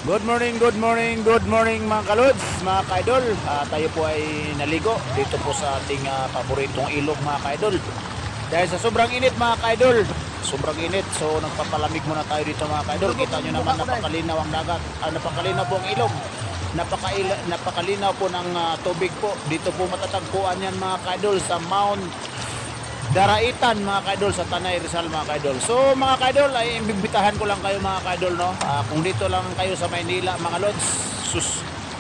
Good morning, good morning, good morning mga kalods, mga kaidol. Tayo po ay naligo dito po sa ating paboritong ilog mga kaidol. Dahil sa sobrang init mga kaidol, sobrang init, so nagpapalamig muna tayo dito mga kaidol. Kita nyo naman napakalinaw ang dagat, napakalinaw po ang ilog. Napakalinaw po ng tubig po. Dito po matatagpuan yan mga kaidol sa Mount Daraitan mga kaidol sa Tanay Rizal mga kaidol. So mga kaidol ay imbibitahan ko lang kayo mga kaidol no. Kung dito lang kayo sa Maynila mga lods,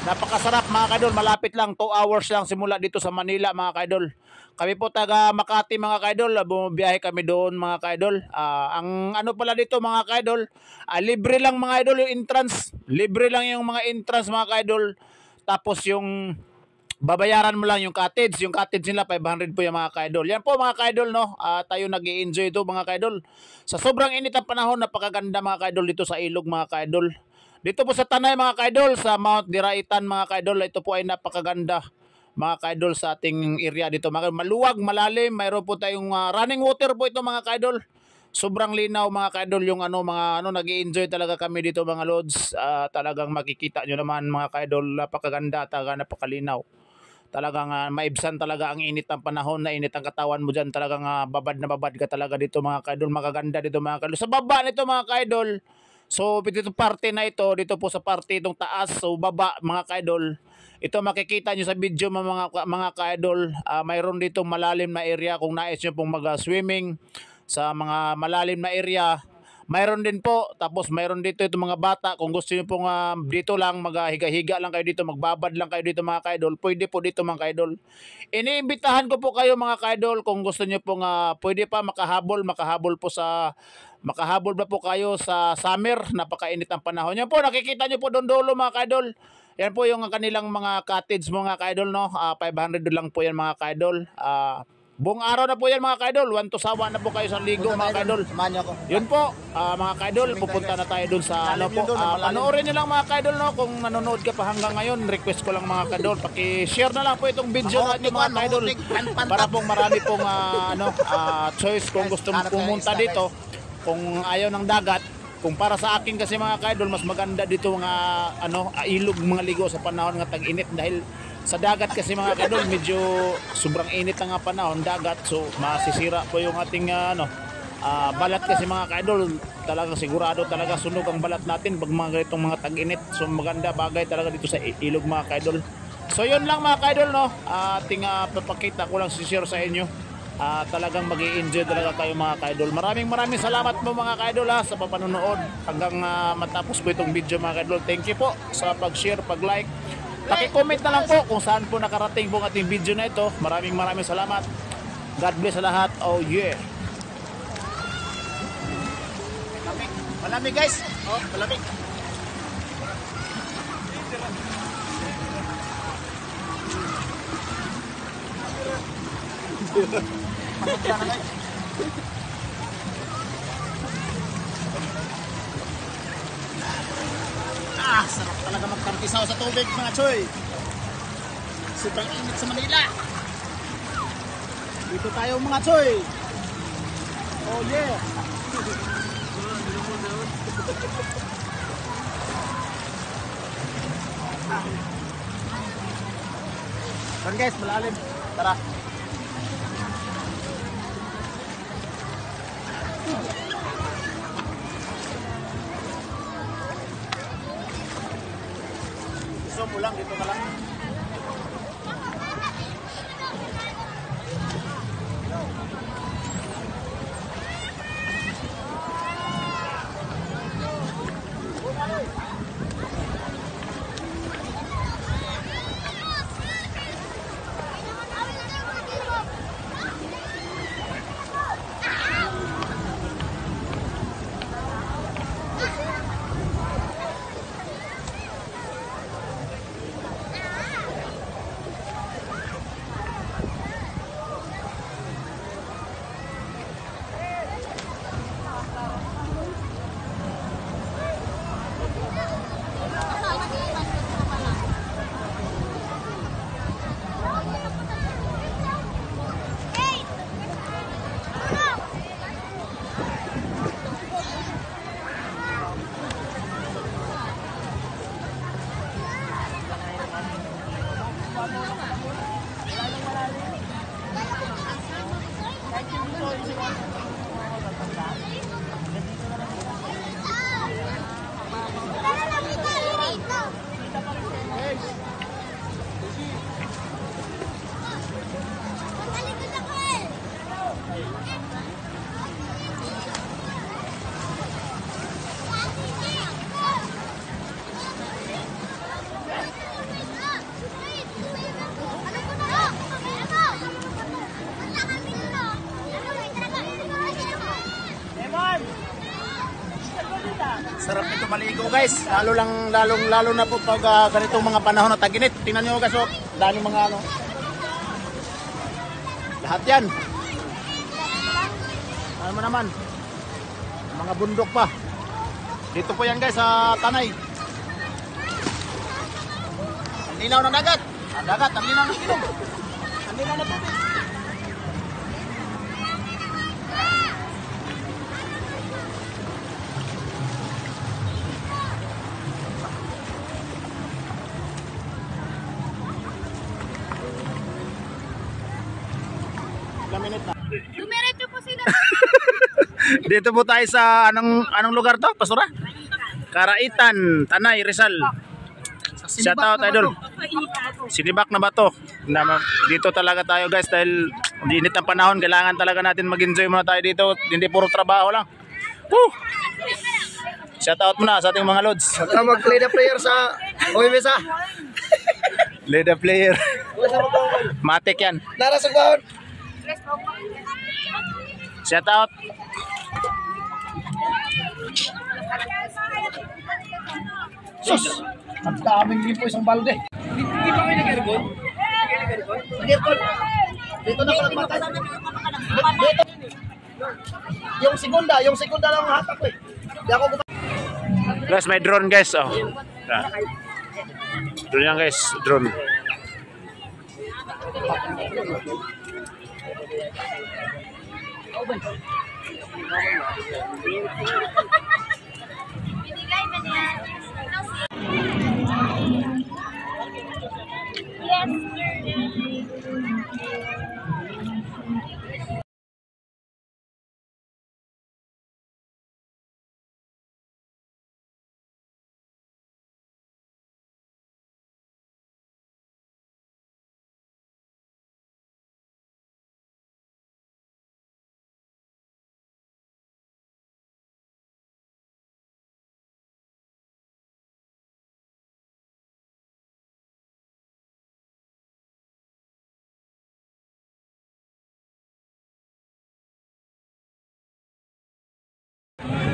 napakasarap mga kaidol, malapit lang 2 hours lang simula dito sa Manila mga kaidol. Kami po taga Makati mga kaidol, bumibiyahe kami doon mga kaidol. Ang ano pala dito mga kaidol, libre lang mga idol yung entrance. Libre lang yung mga entrance mga kaidol. Tapos yung babayaran mo lang yung cottage. Yung cottage nila 500 po yung mga kaidol. Yan po mga kaidol no. Tayo nag-i-enjoy ito mga kaidol. Sa sobrang init ang panahon, napakaganda mga kaidol dito sa ilog mga kaidol. Dito po sa Tanay mga kaidol, sa Mount Daraitan mga kaidol, ito po ay napakaganda mga kaidol sa ating area dito. Maluwag, malalim, mayroon po tayong running water po ito mga kaidol. Sobrang linaw mga kaidol yung nag-i-enjoy talaga kami dito mga lods. Talagang makikita nyo naman mga kaidol, napakaganda, talaga napakalinaw. Talagang maibsan talaga ang init ng panahon, na init ang katawan mo dyan. Talagang babad na babad ka talaga dito mga kaidol. Makaganda dito mga kaidol. Sa baba nito mga kaidol, so dito parte na ito, dito po sa parte itong taas, so baba mga kaidol. Ito makikita nyo sa video mga kaidol. Mayroon dito malalim na area kung nais nyo pong mag-swimming sa mga malalim na area. Mayroon din po, tapos mayroon dito itong mga bata, kung gusto niyo pong dito lang maghiga-higa lang kayo dito, magbabad lang kayo dito mga kaidol, pwede po dito mga kaidol. Iniimbitahan ko po kayo mga kaidol, kung gusto niyo pong pwede pa makahabol ba po kayo sa summer, napakainit ang panahon. Yan po, nakikita niyo po doon dulo mga kaidol. Yan po yung kanilang mga cottage mga kaidol no. 500 lang po yan mga kaidol. Buong araw na po yan mga kaidol. 1 to sawa na po kayo sa ligo mga kaidol. Yun po mga kaidol, pupunta na tayo dun sa ano po. Panoorin nyo lang mga kaidol no. Kung nanonood ka pa hanggang ngayon, request ko lang mga kaidol, paki-share na lang po itong video natin mga kaidol, para pong marami pong choice kung gusto pumunta dito. Kung ayaw ng dagat, kung para sa akin kasi mga kaidol, mas maganda dito mga ilog, mga ligo sa panahon ng tag-init. Dahil sa dagat kasi mga kaidol, medyo sobrang init ang panahon dagat, so masisira po yung ating balat kasi mga kaidol. Talagang sigurado talaga sunog ang balat natin pag mga ganitong mga tag-init. So maganda bagay talaga dito sa ilog mga kaidol. So yun lang mga kaidol no. Ating papakita ko lang, share sa inyo. Talagang mag-i-enjoy talaga kayo mga kaidol. Maraming salamat po mga kaidol sa papanonood hanggang matapos po itong video mga kaidol. Thank you po sa pag-share, pag-like. Paki-comment na lang po kung saan po nakarating po ang ating video na ito. Maraming salamat. God bless sa lahat. Oh yeah. Malamig guys. Oh, malamig. Sarap talaga magkartisaw sa tubig mga choy. Sobrang init sa Manila. Dito tayo mga choy. Oh yeah. Kan guys, malalim. Tara. Gusto mo lang, dito ka lang. Sarap nito maligo guys, lalo na po pag ganitong mga panahon na tag-init. Tingnan nyo guys, oh, dami mga ano. Lahat yan. Ano mo naman, mga bundok pa. Dito po yan guys sa Tanay. Ang linaw ng dagat. Ang dagat, ang linaw ng ilog. Ang linaw na tubig. Dumiretso po sila. Dito po tayo sa anong lugar to, Pastora? Karaitan, Tanay, Rizal. Shout out idol. Sinibak na bato. Dito talaga tayo guys dahil init ng panahon, kailangan talaga natin mag-enjoy muna tayo dito, hindi puro trabaho lang. Woo! Shout out muna sa ating mga lods. Saka mag-play the player sa OMS ah. Lead the player. Matik yan. Nara sa gawon. Shout out. Sus! Ang daming lipo isang balde. Hindi ba kayo nag-aircon? Nag-aircon? Dito na pala matay. Dito. Yung segunda lang ang hatak ko eh. Di ako Guys, may drone guys. Oh. Drone yan guys, drone. Binigay man yan. Yes, sir.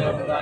Ano ba?